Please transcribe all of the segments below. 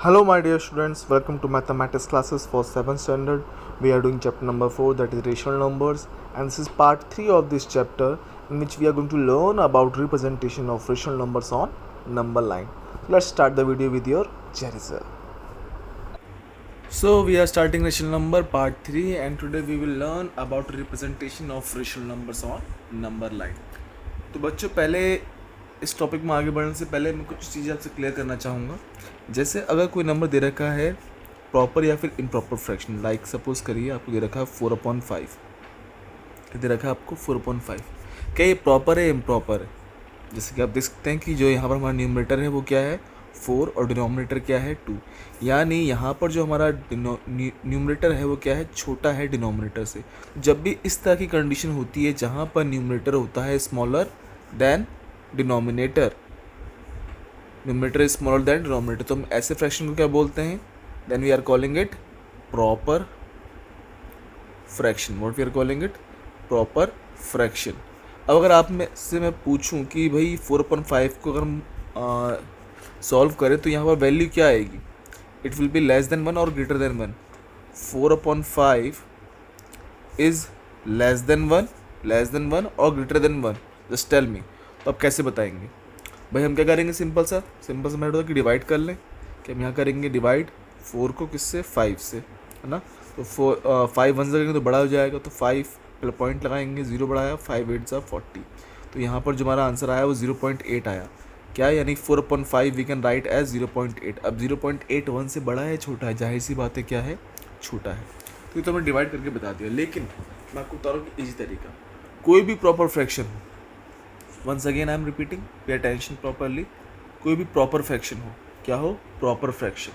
Hello, my dear students. Welcome to mathematics classes for 7th standard. We are doing chapter number 4, that is rational numbers, and this is part 3 of this chapter, in which we are going to learn about representation of rational numbers on number line. Let's start the video with your Jerry sir. So we are starting rational number part 3, and today we will learn about representation of rational numbers on number line. तो बच्चों, पहले इस topic में आगे बढ़ने से पहले मैं कुछ चीज़ें आपसे क्लियर करना चाहूँगा. जैसे अगर कोई नंबर दे रखा है प्रॉपर या फिर इम्प्रॉपर फ्रैक्शन, लाइक सपोज करिए आपको दे रखा है 4/5, दे रखा है आपको 4/5. क्या ये प्रॉपर है इम्प्रॉपर है? जैसे कि आप देख सकते हैं कि जो यहाँ पर हमारा न्यूमरेटर है वो क्या है 4 और डिनोमिनेटर क्या है 2. यानी यहाँ पर जो हमारा न्यूमरेटर है वो क्या है, छोटा है डिनोमिनेटर से. जब भी इस तरह की कंडीशन होती है जहाँ पर न्यूमरेटर होता है smaller than denominator, numerator is smaller than denominator, तो हम ऐसे फ्रैक्शन को क्या बोलते हैं? Then we are calling it proper fraction. What we are calling it? Proper fraction. अब अगर आप में से मैं पूछूं कि भाई 4/5 को अगर हम सॉल्व करें तो यहाँ पर वैल्यू क्या आएगी? It will be less than 1 और greater than 1. 4/5 is less than 1 और greater than 1. Just tell me. तो आप कैसे बताएंगे भाई? हम क्या करेंगे? सिंपल सा मेथड होता कि डिवाइड कर लें. कि हम यहाँ करेंगे डिवाइड 4 को किससे? 5 से, है ना. तो 5 1 से करेंगे तो बड़ा हो जाएगा, तो 5 पॉइंट लगाएंगे, 0 बढ़ाया, 5 8 40. तो यहाँ पर जो हमारा आंसर आया वो 0.8 आया. क्या? यानी 4/5 वी कैन राइट एज 0.8. अब 0.8 1 से बड़ा है छोटा है? जाहिर सी बात है क्या है, छोटा है. तो ये तो हमने डिवाइड करके बता दिया. लेकिन मैं आपको बता रहा हूँ कि इजी तरीका, कोई भी प्रॉपर फ्रैक्शन हो, once again I am repeating, pay attention properly, कोई भी प्रॉपर फ्रैक्शन हो, क्या हो? Proper fraction.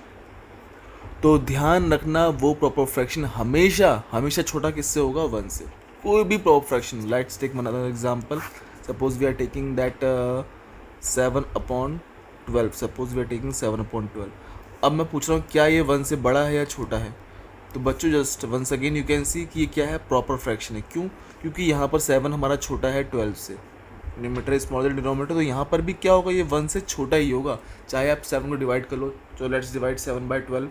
तो ध्यान रखना वो प्रॉपर फ्रैक्शन हमेशा छोटा किससे होगा? 1 से. कोई भी proper fraction, let's take another example. Suppose we are taking that 7/12. Suppose we are taking 7/12. अब मैं पूछ रहा हूँ क्या ये 1 से बड़ा है या छोटा है? तो बच्चों just once again you can see कि ये क्या है, प्रॉपर फ्रैक्शन है. क्यों? क्योंकि यहाँ पर 7 हमारा छोटा है 12 से, न्यूमरेटर स्मॉलर देन डिनोमिनेटर, तो यहाँ पर भी क्या होगा, ये 1 से छोटा ही होगा, चाहे आप 7 को डिवाइड कर लो. तो लेट्स डिवाइड 7/12.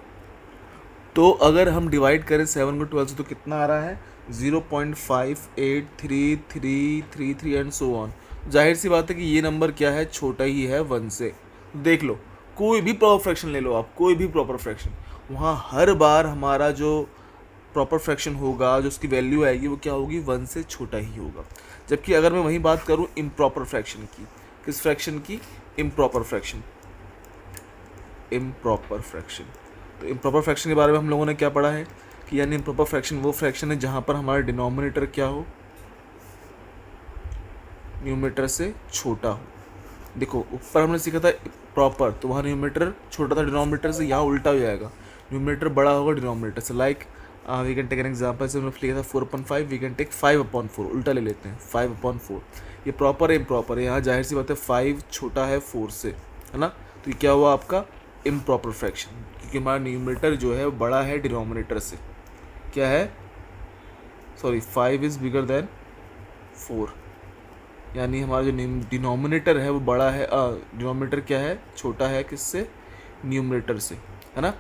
तो अगर हम डिवाइड करें 7 को 12 से तो कितना आ रहा है? 0.583333 एंड सो ऑन. जाहिर सी बात है कि ये नंबर क्या है, छोटा ही है 1 से. देख लो, कोई भी प्रॉपर फ्रैक्शन ले लो आप, कोई भी प्रॉपर फ्रैक्शन, वहाँ हर बार हमारा जो प्रॉपर फ्रैक्शन होगा, जो उसकी वैल्यू आएगी वो क्या होगी? 1 से छोटा ही होगा. जबकि अगर मैं वहीं बात करूँ इम्प्रॉपर फ्रैक्शन की, किस फ्रैक्शन की? Improper fraction. तो इम्प्रॉपर फ्रैक्शन के बारे में हम लोगों ने क्या पढ़ा है कि यानी इम्प्रॉपर फ्रैक्शन वो फ्रैक्शन है जहाँ पर हमारा डिनोमिनेटर क्या हो, न्यूमरेटर से छोटा हो. देखो ऊपर हमने सीखा था प्रॉपर, तो वहाँ न्यूमरेटर छोटा था डिनोमिनेटर से, यहाँ उल्टा हो जाएगा, न्यूमरेटर बड़ा होगा डिनोमिनेटर से. Like we can take an example. Say हमने लिखा था 4/5, वी कैन टेक 5/4. उल्टा ले लेते हैं, 5/4. ये प्रॉपर है इम्प्रॉपर है? यहाँ जाहिर सी बात है 5 छोटा है 4 से, है ना. तो ये क्या हुआ आपका? इम्प्रॉपर फ्रैक्शन, क्योंकि हमारा न्यूमरेटर जो है वो बड़ा है डिनोमिनेटर से. क्या है? Sorry, 5 is bigger than 4. यानी हमारा जो डिनोमिनेटर है वो बड़ा है, डिनोमिनेटर क्या है? छोटा है किससे? न्यूमरेटर से, है ना.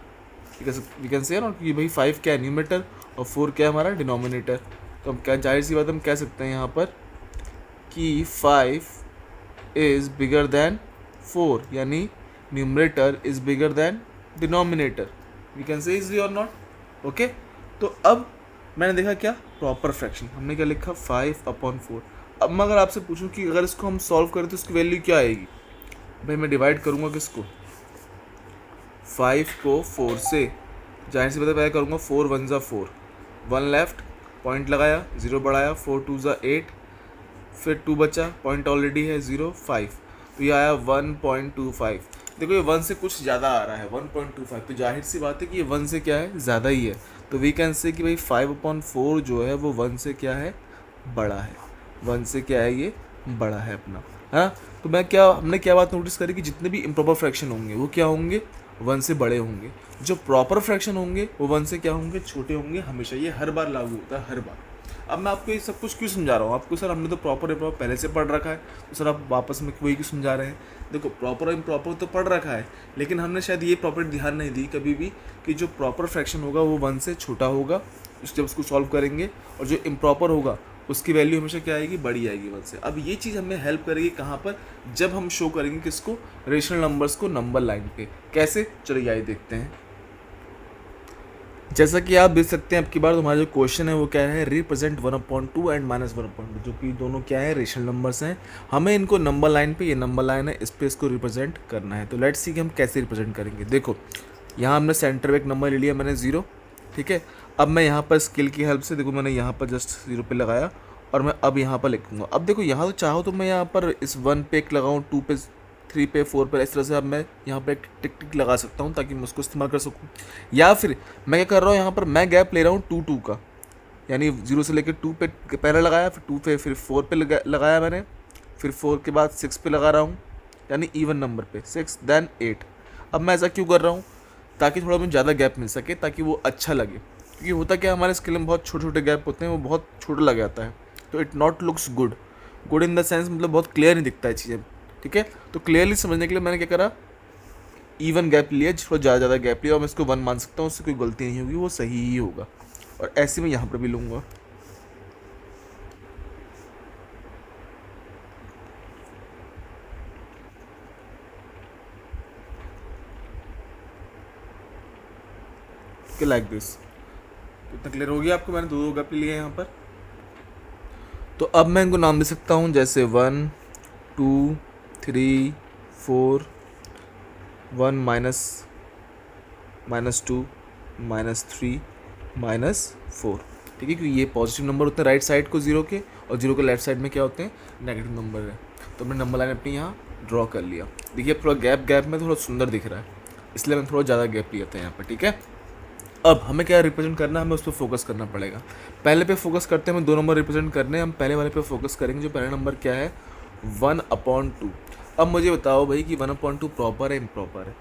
वी कैन से ना कि भाई 5 क्या है? न्यूमरेटर, और 4 क्या है? हमारा डिनोमिनेटर. तो हम क्या, जाहिर सी बात हम कह सकते हैं यहाँ पर कि 5 इज़ बिगर दैन 4, यानी numerator is bigger than denominator. We can say easily और नॉट. ओके. तो अब मैंने देखा क्या, प्रॉपर फ्रैक्शन, हमने क्या लिखा? 5/4. अब मैं अगर आपसे पूछूं कि अगर इसको हम सॉल्व करें तो इसकी वैल्यू क्या आएगी? भाई मैं डिवाइड करूँगा किसको? 5 को 4 से. जाहिर सी बात है पहले करूँगा 4 1 ज़ा 4, 1 लेफ्ट, पॉइंट लगाया, 0 बढ़ाया, 4 2 ज़ा 8, फिर 2 बचा, पॉइंट ऑलरेडी है 0 5. तो ये आया 1.25. देखो ये 1 से कुछ ज़्यादा आ रहा है, 1.25. तो जाहिर सी बात है कि ये 1 से क्या है, ज़्यादा ही है. तो वी कैन से कि भाई 5/4 जो है वो 1 से क्या है, बड़ा है. 1 से क्या है, ये बड़ा है अपना, हाँ. तो हमने क्या बात नोटिस करी कि जितने भी इम्प्रॉपर फ्रैक्शन होंगे वो क्या होंगे? 1 से बड़े होंगे. जो प्रॉपर फ्रैक्शन होंगे वो 1 से क्या होंगे? छोटे होंगे. हमेशा ये हर बार लागू होता है, हर बार. अब मैं आपको ये सब कुछ क्यों समझा रहा हूँ आपको, सर हमने तो प्रॉपर पहले से पढ़ रखा है, तो सर आप वापस में वही क्यों समझा रहे हैं। देखो प्रॉपर इम्प्रॉपर तो पढ़ रखा है, लेकिन हमने शायद ये प्रॉपर ध्यान नहीं दी कभी भी कि जो प्रॉपर फ्रैक्शन होगा वो 1 से छोटा होगा जब उसको सॉल्व करेंगे, और जो इम्प्रॉपर होगा उसकी वैल्यू हमेशा क्या आएगी, बड़ी आएगी 1 से। अब ये चीज़ हमें हेल्प करेगी कहाँ पर, जब हम शो करेंगे किसको, रेशनल नंबर्स को नंबर लाइन पे। कैसे, चलो आइए देखते हैं। जैसा कि आप देख सकते हैं, अब की बार हमारा जो क्वेश्चन है वो क्या है, रिप्रेजेंट 1/2 एंड -1/2, जो कि दोनों क्या है, रेशनल नंबर्स हैं। हमें इनको नंबर लाइन पे, ये नंबर लाइन है, इस पे इसको रिप्रेजेंट करना है। तो लेट्स सी कि हम कैसे रिप्रेजेंट करेंगे। देखो यहाँ हमने सेंटर में एक नंबर ले लिया मैंने 0, ठीक है। अब मैं यहाँ पर स्केल की हेल्प से, देखो मैंने यहाँ पर जस्ट 0 पे लगाया और मैं अब यहाँ पर लिखूँगा। अब देखो यहाँ तो चाहो तो मैं यहाँ पर इस 1 पे एक लगाऊँ, 2 पे, 3 पे, 4 पे, इस तरह से अब मैं यहाँ पे एक टिक टिक लगा सकता हूँ ताकि मैं उसको इस्तेमाल कर सकूँ। या फिर मैं क्या कर रहा हूँ, यहाँ पर मैं गैप ले रहा हूँ 2 का, यानी 0 से लेकर 2 पे पहले लगाया, फिर 2 पे, फिर 4 पे लगाया मैंने, फिर 4 के बाद 6 पे लगा रहा हूँ, यानी इवन नंबर पे 6 देन 8। अब मैं ऐसा क्यों कर रहा हूँ, ताकि थोड़ा मुझे ज़्यादा गैप मिल सके, ताकि वो अच्छा लगे। क्योंकि होता क्या, हमारे स्केल में बहुत छोटे छोटे गैप होते हैं, वो बहुत छोटा लग जाता है, तो it not looks good. Good in the sense मतलब बहुत क्लियर नहीं दिखता है चीज़ें, ठीक है। तो क्लियरली समझने के लिए मैंने क्या करा, इवन गैप लिया, थोड़ा ज़्यादा गैप लिया, और मैं इसको 1 मान सकता हूँ, उससे कोई गलती नहीं होगी, वो सही ही होगा। और ऐसे मैं यहाँ पर भी लूँगा। Like this. इतना क्लियर हो गया आपको, मैंने 2 गैप लिए यहाँ पर। तो अब मैं इनको नाम दे सकता हूँ, जैसे 1 2 3 4, 1 -2 -3 -4, ठीक है। क्योंकि ये पॉजिटिव नंबर होते हैं राइट साइड को 0 के, और 0 के लेफ्ट साइड में क्या होते हैं, नेगेटिव नंबर है। तो मैंने नंबर लाइन अपनी यहाँ ड्रॉ कर लिया। देखिए थोड़ा गैप में थोड़ा सुंदर दिख रहा है, इसलिए मैंने थोड़ा ज़्यादा गैप लिया था यहाँ पर, ठीक है। अब हमें क्या रिप्रेजेंट करना है, हमें उस पर फोकस करना पड़ेगा। पहले पे फोकस करते हैं, हमें 2 नंबर रिप्रेजेंट करने हैं। हम पहले वाले पे फोकस करेंगे, जो पहला नंबर क्या है, 1/2। अब मुझे बताओ भाई कि 1/2 प्रॉपर है इम्प्रॉपर है।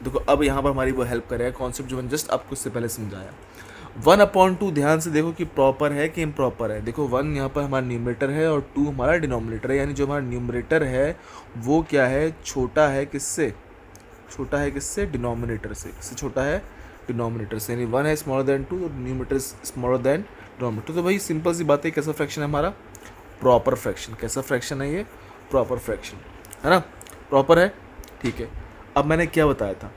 देखो अब यहाँ पर हमारी वो हेल्प करेगा कॉन्सेप्ट जो मैंने जस्ट आपको उससे पहले समझाया। 1/2 ध्यान से देखो कि प्रॉपर है कि इम्प्रॉपर है। देखो 1 यहाँ पर हमारा न्यूमरेटर है और 2 हमारा डिनोमिनेटर है, यानी जो हमारा न्यूमरेटर है वो क्या है, छोटा है किससे, छोटा है किससे, डिनोमिनेटर से। किससे छोटा है, डिनोमिनेटर से, यानी 1 है स्मॉलर देन 2, तो न्यूमरेटर स्मॉलर देन डिनोमिनेटर। तो भाई सिंपल सी बात है, कैसा फ्रैक्शन है हमारा, प्रॉपर फ्रैक्शन। कैसा फ्रैक्शन है ये, प्रॉपर फ्रैक्शन है ना, प्रॉपर है, ठीक है। अब मैंने क्या बताया था,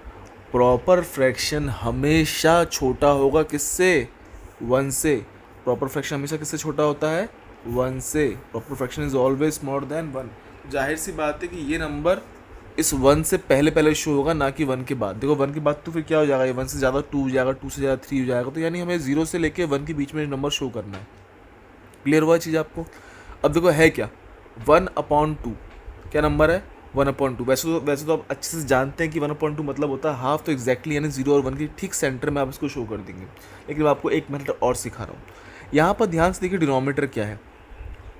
प्रॉपर फ्रैक्शन हमेशा छोटा होगा किससे, 1 से। प्रॉपर फ्रैक्शन हमेशा किससे छोटा होता है, 1 से। Proper fraction is always smaller than 1। जाहिर सी बात है कि ये नंबर इस 1 से पहले शो होगा, ना कि 1 के बाद। देखो 1 के बाद तो फिर क्या हो जाएगा, ये 1 से ज़्यादा 2 हो जाएगा, 2 से ज़्यादा 3 हो जाएगा। तो यानी हमें 0 से लेके 1 के बीच में नंबर शो करना है। क्लियर हुआ चीज़ आपको। अब देखो है क्या, 1/2 क्या नंबर है, 1/2। वैसे तो आप अच्छे से जानते हैं कि 1/2 मतलब होता है हाफ, तो एग्जैक्टली यानी 0 और 1 के ठीक सेंटर में आप इसको शो कर देंगे। लेकिन मैं आपको एक मेथड और सिखा रहा हूँ। यहाँ पर ध्यान से देखिए, डिनोमिनेटर क्या है,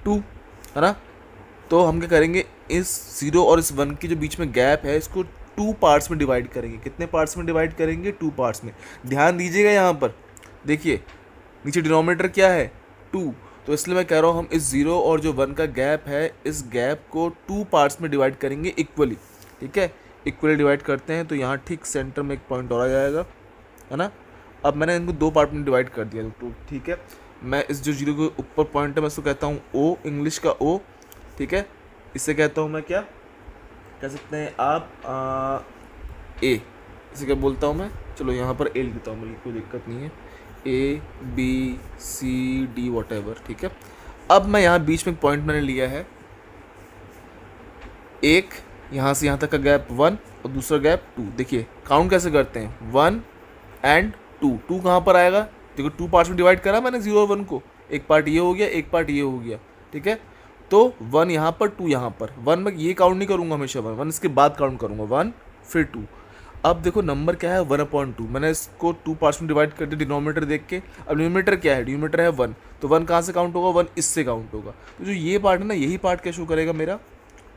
2 है ना। तो हम क्या करेंगे, इस 0 और इस 1 के जो बीच में गैप है, इसको 2 पार्ट्स में डिवाइड करेंगे। कितने पार्ट्स में डिवाइड करेंगे, 2 पार्ट्स में। ध्यान दीजिएगा यहाँ पर, देखिए नीचे डिनोमिनेटर क्या है, 2। तो इसलिए मैं कह रहा हूँ हम इस 0 और जो 1 का गैप है, इस गैप को 2 पार्ट्स में डिवाइड करेंगे इक्वली, ठीक है। इक्वली डिवाइड करते हैं तो यहाँ ठीक सेंटर में एक पॉइंट और आ जाएगा, है ना। अब मैंने इनको 2 पार्ट में डिवाइड कर दिया, तो ठीक है। मैं इस जो 0 के ऊपर पॉइंट है, मैं इसको कहता हूँ O, इंग्लिश का O, ठीक है। इससे कहता हूँ मैं, क्या कह सकते हैं आप, A। इसे क्या बोलता हूँ मैं, चलो यहाँ पर A लिखता हूँ, मुझे कोई दिक्कत नहीं है, ABCD वॉटेवर, ठीक है। अब मैं यहाँ बीच में पॉइंट मैंने लिया है, एक यहाँ से यहाँ तक का गैप 1 और दूसरा गैप 2। देखिए काउंट कैसे करते हैं, 1 एंड 2। 2 कहाँ पर आएगा, देखो 2 पार्ट्स में डिवाइड करा मैंने 0 और 1 को, एक पार्ट ये हो गया, एक पार्ट ये हो गया, ठीक है। तो 1 यहाँ पर, 2 यहाँ पर। 1 में ये काउंट नहीं करूँगा हमेशा, 1 इसके बाद काउंट करूँगा, 1 फिर 2। अब देखो नंबर क्या है, 1/2। मैंने इसको 2 पार्ट्स में डिवाइड कर दिया डिनोमिनेटर देख के। अब न्यूमरेटर क्या है, न्यूमरेटर है 1, तो 1 कहाँ से काउंट होगा, 1 इससे काउंट होगा। तो जो ये पार्ट है ना, यही पार्ट क्या शो करेगा मेरा,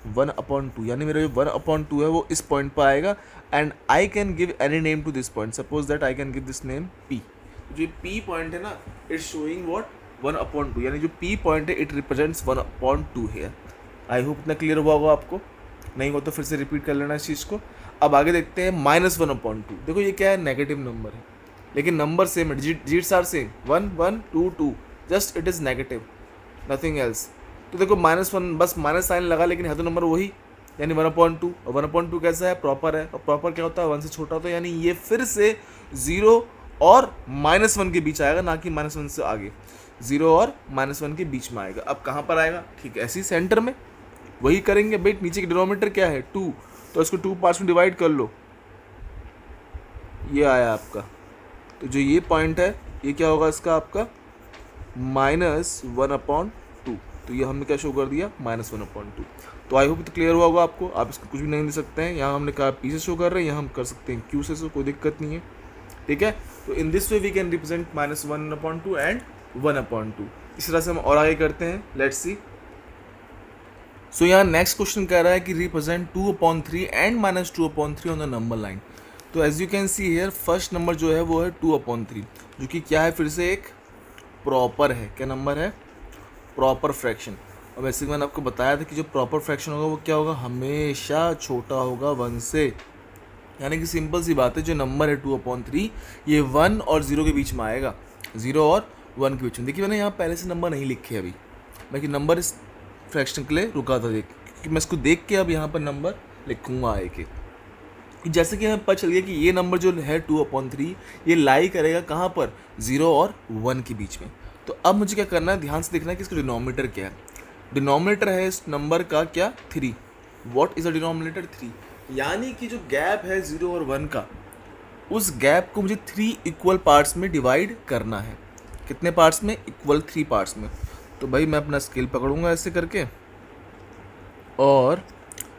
1/2। यानी मेरा जो 1/2 है वो इस पॉइंट पर आएगा। And I can give any name to this point, suppose that I can give this name P। जो P पॉइंट है ना, इट्स शोइंग व्हाट, 1/2, यानी जो P पॉइंट है इट रिप्रेजेंट्स 1/2 है। आई होप इतना क्लियर हुआ होगा आपको, नहीं हो तो फिर से रिपीट कर लेना इस चीज़ को। अब आगे देखते हैं -1/2। देखो ये क्या है, नेगेटिव नंबर है, लेकिन नंबर सेम है, digits are same, 1 1 2 2, just it is negative, nothing else. तो देखो -1 बस माइनस साइन लगा, लेकिन है तो नंबर वही, यानी 1/2। और 1/2 कैसा है, प्रॉपर है, और प्रॉपर क्या होता है 1 से छोटा होता है, यानी ये फिर से 0 और -1 के बीच आएगा, ना कि -1 से आगे, 0 और -1 के बीच में आएगा। अब कहाँ पर आएगा, ठीक है ऐसे ही सेंटर में, वही करेंगे। भाई नीचे की डिनोमिनेटर क्या है 2, तो इसको 2 पार्ट्स में डिवाइड कर लो, ये आया आपका। तो जो ये पॉइंट है ये क्या होगा इसका आपका -1/2, तो ये हमने क्या शो कर दिया -1/2। तो आई होप तो क्लियर हुआ होगा आपको। आप इसको कुछ भी नहीं दे सकते हैं, यहाँ हमने कहा P से शो कर रहे हैं, यहाँ हम कर सकते हैं Q से, so कोई दिक्कत नहीं है, ठीक है। तो in this way we can represent -1/2 and 1/2। इस तरह से हम और आगे करते हैं, लेट्स सी। सो यहाँ नेक्स्ट क्वेश्चन कह रहा है कि represent 2/3 and -2/3 on the number line. तो as you can see here first number जो है वो है 2/3, जो कि क्या है, फिर से एक प्रॉपर है। क्या नंबर है, प्रॉपर फ्रैक्शन। और वैसे मैंने आपको बताया था कि जो प्रॉपर फ्रैक्शन होगा वो क्या होगा, हमेशा छोटा होगा 1 से, यानी कि सिंपल सी बात है, जो नंबर है 2/3 ये 1 और 0 के बीच में आएगा, 0 और 1 के बीच में। देखिए मैंने यहाँ पहले से नंबर नहीं लिखे अभी, मैं कि नंबर इस फ्रैक्शन के लिए रुका था देख, क्योंकि मैं इसको देख के अब यहाँ पर नंबर लिखूँगा आए के। जैसे कि हमें पता चल गया कि ये नंबर जो है 2/3 ये लाई करेगा कहाँ पर, 0 और 1 के बीच में। तो अब मुझे क्या करना है, ध्यान से देखना है कि इसका डिनोमिनेटर क्या है। डिनोमिनेटर है इस नंबर का क्या, 3। व्हाट इज़ द डिनोमिनेटर, 3, यानी कि जो गैप है 0 और 1 का, उस गैप को मुझे 3 इक्वल पार्ट्स में डिवाइड करना है। कितने पार्ट्स में, इक्वल 3 पार्ट्स में। तो भाई मैं अपना स्केल पकड़ूंगा ऐसे करके, और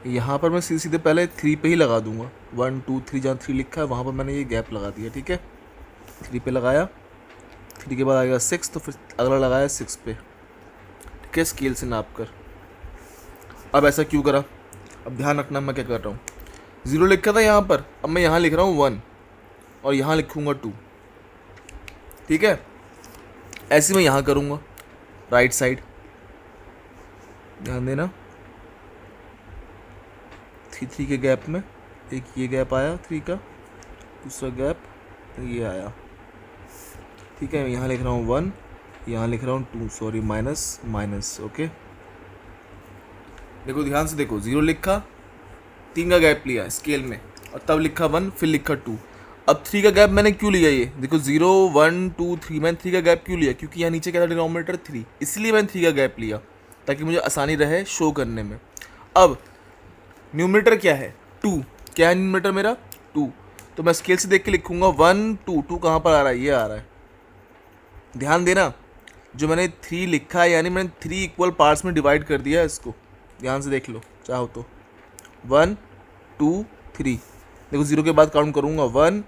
यहाँ पर मैं सीधे पहले 3 पे ही लगा दूंगा, 1 2 3, जहाँ 3 लिखा है वहाँ पर मैंने ये गैप लगा दिया, ठीक है। 3 पे लगाया, 3 के बाद आएगा 6, तो फिर अगला लगाया 6 पे, ठीक है, स्केल से नाप कर। अब ऐसा क्यों करा, अब ध्यान रखना मैं क्या कर रहा हूँ, 0 लिखा था यहाँ पर, अब मैं यहाँ लिख रहा हूँ 1 और यहाँ लिखूँगा 2, ठीक है। ऐसे मैं यहाँ करूँगा राइट साइड, ध्यान देना, 3 के गैप में एक ये गैप आया 3 का, दूसरा गैप ये आया, ठीक है। यहाँ लिख रहा हूँ 1, यहाँ लिख रहा हूँ 2, सॉरी माइनस, ओके। देखो ध्यान से देखो, 0 लिखा, 3 का गैप लिया स्केल में, और तब लिखा 1, फिर लिखा 2। अब 3 का गैप मैंने क्यों लिया, ये देखो 0 1 2 3, मैंने 3 का गैप क्यों लिया, क्योंकि यहाँ नीचे क्या था डिनोमिनेटर 3, इसलिए मैंने 3 का गैप लिया, ताकि मुझे आसानी रहे शो करने में। अब न्यूमरेटर क्या है, 2, क्या है न्यूमरेटर मेरा 2, तो मैं स्केल से देख के लिखूंगा 1 2, 2 कहाँ पर आ रहा है, ये आ रहा है। ध्यान देना, जो मैंने 3 लिखा है, यानी मैंने 3 इक्वल पार्ट्स में डिवाइड कर दिया है इसको, ध्यान से देख लो चाहो तो, 1 2 3। देखो 0 के बाद काउंट करूँगा 1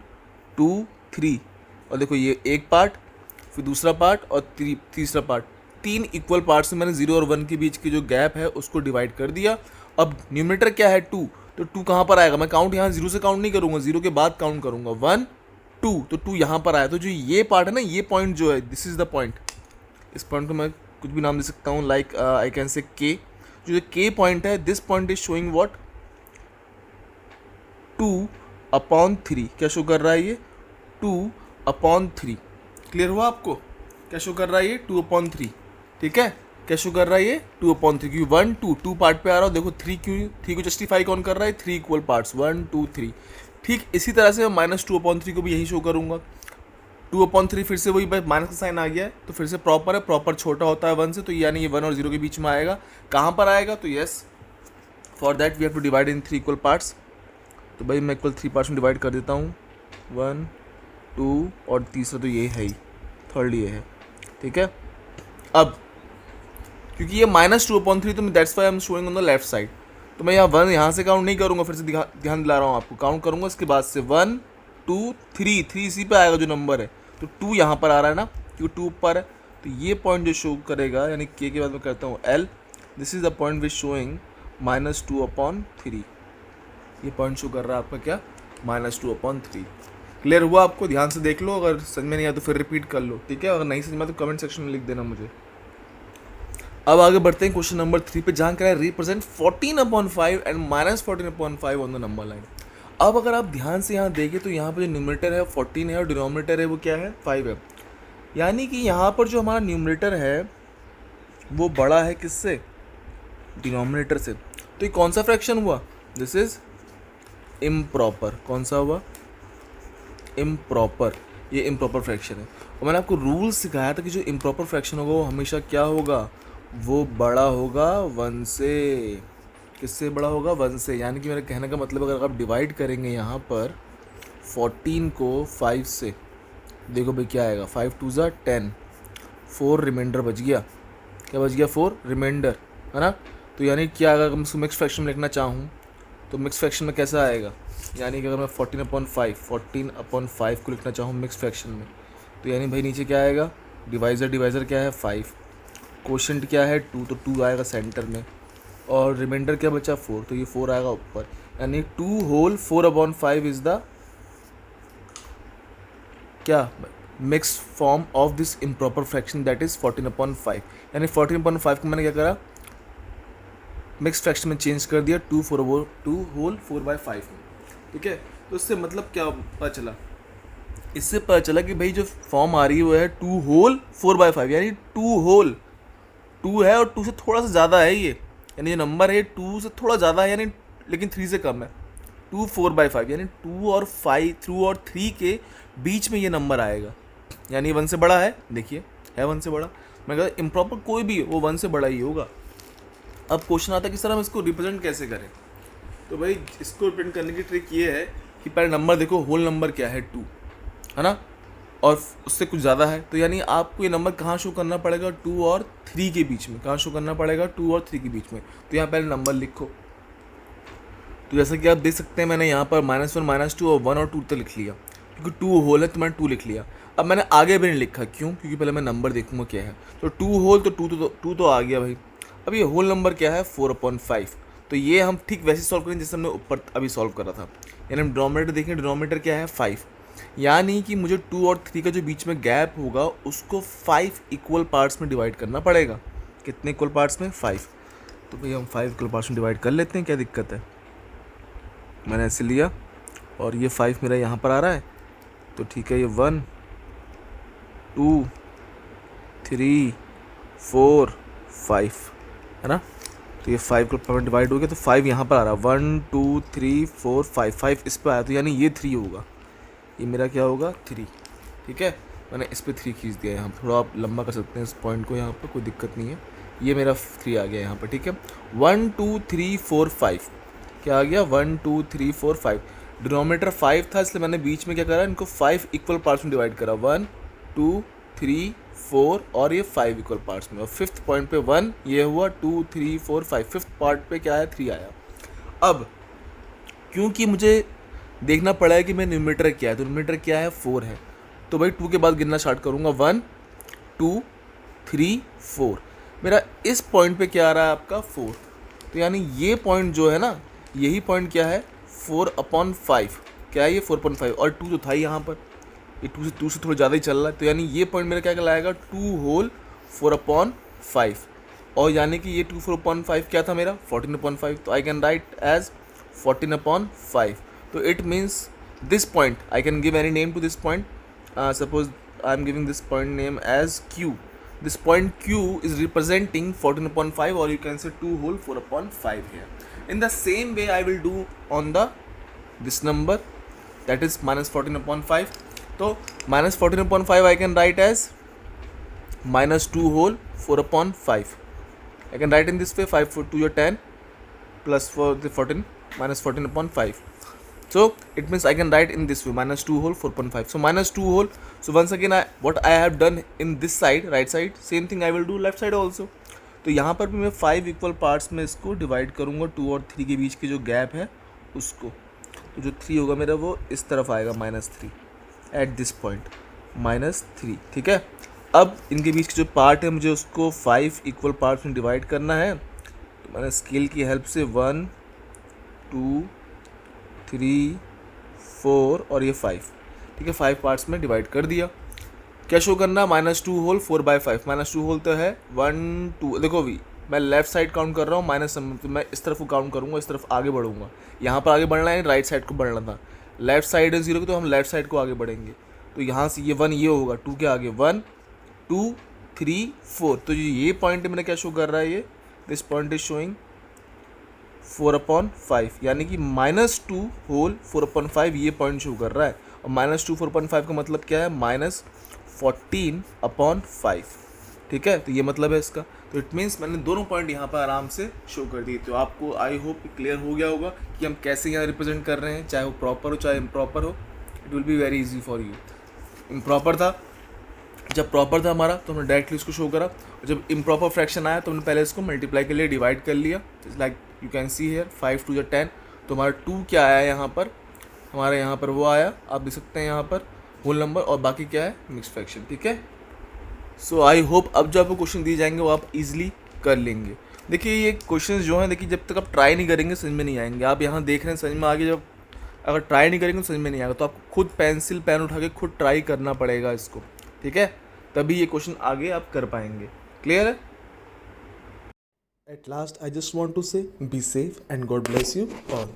2 3, और देखो ये एक पार्ट, फिर दूसरा पार्ट और तीसरा पार्ट, 3 इक्वल पार्ट्स में मैंने 0 और 1 के बीच की जो गैप है उसको डिवाइड कर दिया। अब न्यूमरेटर क्या है 2, तो 2 कहाँ पर आएगा, मैं काउंट यहाँ 0 से काउंट नहीं करूँगा, 0 के बाद काउंट करूँगा 1 2, तो 2 यहाँ पर आया। तो जो ये पार्ट है ना, ये पॉइंट जो है, दिस इज़ द पॉइंट, इस पॉइंट को मैं कुछ भी नाम दे सकता हूँ, लाइक आई कैन से के। जो ये के पॉइंट है, this point is showing what, 2/3। क्या शो कर रहा है ये, 2/3। क्लियर हुआ आपको, क्या शो कर रहा है ये 2/3, ठीक है। क्या शो कर रहा है ये 2/3, क्योंकि 1 2 2 पार्ट पे आ रहा हो। देखो 3 क्यों, 3 को जस्टिफाई कौन कर रहा है, 3 इक्वल पार्ट्स, 1 2 3। ठीक इसी तरह से मैं -2/3 को भी यही शो करूँगा। 2/3 फिर से वही माइनस का साइन आ गया है, तो फिर से प्रॉपर है, प्रॉपर छोटा होता है 1 से, तो यानी ये 1 और 0 के बीच में आएगा। कहाँ पर आएगा, तो yes, for that we have to divide in 3 equal parts. तो भाई मैं इक्वल 3 पार्ट्स में डिवाइड कर देता हूँ, 1 2, और तीसरा तो ये है ही, थर्ड ये है, ठीक है। अब क्योंकि ये -2/3, तो that's why I am showing on the left side, तो मैं यहाँ 1 यहाँ से काउंट नहीं करूँगा, फिर से ध्यान दिला रहा हूँ आपको, काउंट करूँगा इसके बाद से 1 2 3, 3 इसी पे आएगा जो नंबर है, तो 2 यहाँ पर आ रहा है ना, क्योंकि 2 ऊपर है, तो ये पॉइंट जो शो करेगा, यानी के बाद मैं करता हूँ L, this is the point which showing -2/3। ये पॉइंट शो कर रहा है आपका क्या, -2/3। क्लियर हुआ आपको? ध्यान से देख लो, अगर समझ में नहीं आया तो फिर रिपीट कर लो, ठीक है? अगर नहीं समझ में आया तो कमेंट सेक्शन में लिख देना मुझे। अब आगे बढ़ते हैं क्वेश्चन नंबर 3 पे, जहाँ क्या है represent 14/5 and -14/5 on the number line. अब अगर आप ध्यान से यहाँ देखें तो यहाँ पर जो न्यूमरेटर है 14 है और डिनोमिनेटर है वो क्या है 5 है। यानी कि यहाँ पर जो हमारा न्यूमरेटर है वो बड़ा है किससे? डिनोमिनेटर से। तो ये कौन सा फ्रैक्शन हुआ? This is improper. कौन सा हुआ? इम्प्रॉपर। ये इम्प्रॉपर फ्रैक्शन है। और मैंने आपको रूल सिखाया था कि जो इम्प्रॉपर फ्रैक्शन होगा वो हमेशा क्या होगा? वो बड़ा होगा 1 से। किससे बड़ा होगा? 1 से। यानी कि मेरे कहने का मतलब अगर आप डिवाइड करेंगे यहाँ पर 14 को 5 से, देखो भाई क्या आएगा, 5 2 ज़ा 10, 4 रिमाइंडर बच गया। क्या बच गया? 4 रिमाइंडर, है ना? तो यानी क्या, अगर मैं इसको मिक्स फ्रैक्शन में लिखना चाहूँ तो मिक्स फ्रैक्शन में कैसा आएगा? यानी कि अगर मैं 14/5 को लिखना चाहूँ मिक्स फ्रैक्शन में, तो यानी भाई नीचे क्या आएगा? डिवाइज़र क्या है? 5। कोशेंट क्या है? 2, तो 2 आएगा सेंटर में। और रिमाइंडर क्या बचा? 4, तो ये 4 आएगा ऊपर। यानी 2 होल 4/5 इज़ द क्या? Mix form of this improper fraction that is 14/5। यानी 14/5 को मैंने क्या करा? मिक्स फ्रैक्शन में चेंज कर दिया 2 होल 4/5 में, ठीक है? तो इससे मतलब क्या पता चला? इससे पता चला कि भाई जो फॉर्म आ रही है वो है 2 होल 4/5, यानी 2 होल 2 है और 2 से थोड़ा सा ज़्यादा है ये, यानी जो नंबर है 2 से थोड़ा ज़्यादा है, यानी लेकिन 3 से कम है। 2 4/5 यानी 2 और 3 के बीच में ये नंबर आएगा, यानी 1 से बड़ा है। देखिए है 1 से बड़ा। मैं कहता इम्प्रॉपर कोई भी वो 1 से बड़ा ही होगा। अब क्वेश्चन आता है कि सर हम इसको रिप्रेजेंट कैसे करें? तो भाई इसको रिप्रेजेंट करने की ट्रिक ये है कि पहले नंबर देखो, होल नंबर क्या है? 2, है ना? और उससे कुछ ज़्यादा है, तो यानी आपको ये नंबर कहाँ शो करना पड़ेगा? 2 और 3 के बीच में। कहाँ शो करना पड़ेगा? 2 और 3 के बीच में। तो यहाँ पहले नंबर लिखो। तो जैसा कि आप देख सकते हैं मैंने यहाँ पर -1 -2 और 1 और 2 तक लिख लिया, क्योंकि 2 होल है तो मैंने 2 लिख लिया। अब मैंने आगे भी नहीं लिखा, क्यों? क्योंकि पहले मैं नंबर देखूंगा क्या है। तो 2 होल तो 2 तो आ गया भाई। अब ये होल नंबर क्या है? 4/5। तो ये हम ठीक वैसे सॉल्व करेंगे जैसे हमने ऊपर अभी सॉल्व करा था। यानी हम डिनोमिनेटर देखें, डिनोमिनेटर क्या है? 5। यानी कि मुझे 2 और 3 का जो बीच में गैप होगा उसको 5 इक्वल पार्ट्स में डिवाइड करना पड़ेगा। कितने इक्वल पार्ट्स में? 5। तो भाई हम 5 इक्वल पार्ट्स में डिवाइड कर लेते हैं, क्या दिक्कत है? मैंने ऐसे लिया और ये 5 मेरा यहाँ पर आ रहा है, तो ठीक है, ये 1 2 3 4 5 है ना? तो ये 5 इक्वल पार्ट में डिवाइड हो गया, तो 5 यहाँ पर आ रहा है। 1 2 3 4 5 इस पर आया, तो यानी ये 3 होगा। ये मेरा क्या होगा? 3, ठीक है? मैंने इस पर 3 खींच दिया। यहाँ पर थोड़ा आप लंबा कर सकते हैं इस पॉइंट को, यहाँ पर कोई दिक्कत नहीं है। ये मेरा 3 आ गया यहाँ पर, ठीक है? 1 2 3 4 5 क्या आ गया? 1 2 3 4 5। डिनोमिनेटर 5 था, इसलिए मैंने बीच में क्या करा? इनको 5 इक्वल पार्ट्स में डिवाइड करा। 1 2 3 4 और ये 5 इक्वल पार्ट्स में। और फिफ्थ पॉइंट पे 1 ये हुआ, 2 3 4 5 फिफ्थ पार्ट पे क्या है? 3 आया। अब क्योंकि मुझे देखना पड़ा है कि मैं न्यूमरेटर क्या है, तो न्यूमरेटर क्या है? 4 है। तो भाई 2 के बाद गिनना स्टार्ट करूँगा। 1 2 3 4। मेरा इस पॉइंट पे क्या आ रहा है? आपका 4। तो यानी ये पॉइंट जो है ना, यही पॉइंट क्या है? 4/5। क्या है ये? 4/5। और 2 तो था ही यहाँ पर, ये 2 से थोड़ा ज़्यादा ही चल रहा है। तो यानी ये पॉइंट मेरा क्या कहलाएगा? 2 होल 4/5। और यानी कि ये 2 4/5 क्या था मेरा? 14/5। तो आई कैन राइट एज 14/5. तो it means this point, I can give any name to this point. Suppose I am giving this point name as Q. This point Q is representing 14/5, or you can say 2 whole 4/5 here. In the same way I will do on the this number, that is -14/5. So -14/5 I can write as -2 whole 4/5. I can write in this way, 5 4 2 are 10 plus 4 the 14 -14/5. So it means I can write in this way, -2 whole 4/5. So -2 whole. So once again what I have done in this side, right side, same thing I will do left side also. तो यहाँ पर भी मैं 5 equal parts में इसको divide करूँगा। 2 और 3 के बीच के जो गैप है उसको, तो जो 3 होगा मेरा वो इस तरफ आएगा, -3 एट दिस पॉइंट, -3, ठीक है? अब इनके बीच के जो पार्ट है मुझे उसको 5 इक्वल पार्ट्स में डिवाइड करना है। तो मैंने स्केल की हेल्प से 1 2 3 4 और ये 5, ठीक है, 5 पार्ट्स में डिवाइड कर दिया। क्या शो करना है, -2 होल 4/5, -2 होल तो है 1 2, देखो भी मैं लेफ्ट साइड काउंट कर रहा हूँ, माइनस तो मैं इस तरफ को काउंट करूँगा, इस तरफ आगे बढ़ूंगा, यहाँ पर आगे बढ़ना है, राइट साइड को बढ़ना था, लेफ्ट साइड है 0 की तो हम लेफ्ट साइड को आगे बढ़ेंगे, तो यहाँ से ये 1 ये होगा 2 के आगे 1 2 3 4, तो ये पॉइंट मेरा क्या शो कर रहा है, ये दिस पॉइंट इज शोइंग 4/5, यानी कि -2 होल 4/5 ये पॉइंट शो कर रहा है, और -2 4/5 का मतलब क्या है, -14/5, ठीक है, तो ये मतलब है इसका। तो इट मीन्स मैंने दोनों पॉइंट यहाँ पर आराम से शो कर दिए। तो आपको आई होप क्लियर हो गया होगा कि हम कैसे यहाँ रिप्रेजेंट कर रहे हैं, चाहे वो प्रॉपर हो चाहे इम्प्रॉपर हो, it will be very easy for you. Improper था, जब प्रॉपर था हमारा तो हमने डायरेक्टली उसको शो करा, और जब इम्प्रॉपर फ्रैक्शन आया तो हमने पहले इसको मल्टीप्लाई के लिए डिवाइड कर लिया, like you can see here 5 2 10, तो हमारा 2 क्या आया यहाँ पर, हमारे यहाँ पर वो आया, आप देख सकते हैं यहाँ पर होल नंबर, और बाकी क्या है मिक्स फ्रैक्शन, ठीक है। सो आई होप अब जो आपको क्वेश्चन दिए जाएंगे वो आप इजीली कर लेंगे। देखिए ये क्वेश्चंस जो हैं, देखिए जब तक आप ट्राई नहीं करेंगे समझ में नहीं आएंगे, आप यहाँ देख रहे हैं समझ में आ गया, जब अगर ट्राई नहीं करेंगे तो समझ में नहीं आएगा, तो आपको खुद पेंसिल पेन उठा के खुद ट्राई करना पड़ेगा इसको, ठीक है, तभी ये क्वेश्चन आगे आप कर पाएंगे। क्लियर है? At last I just want to say be safe and God bless you all.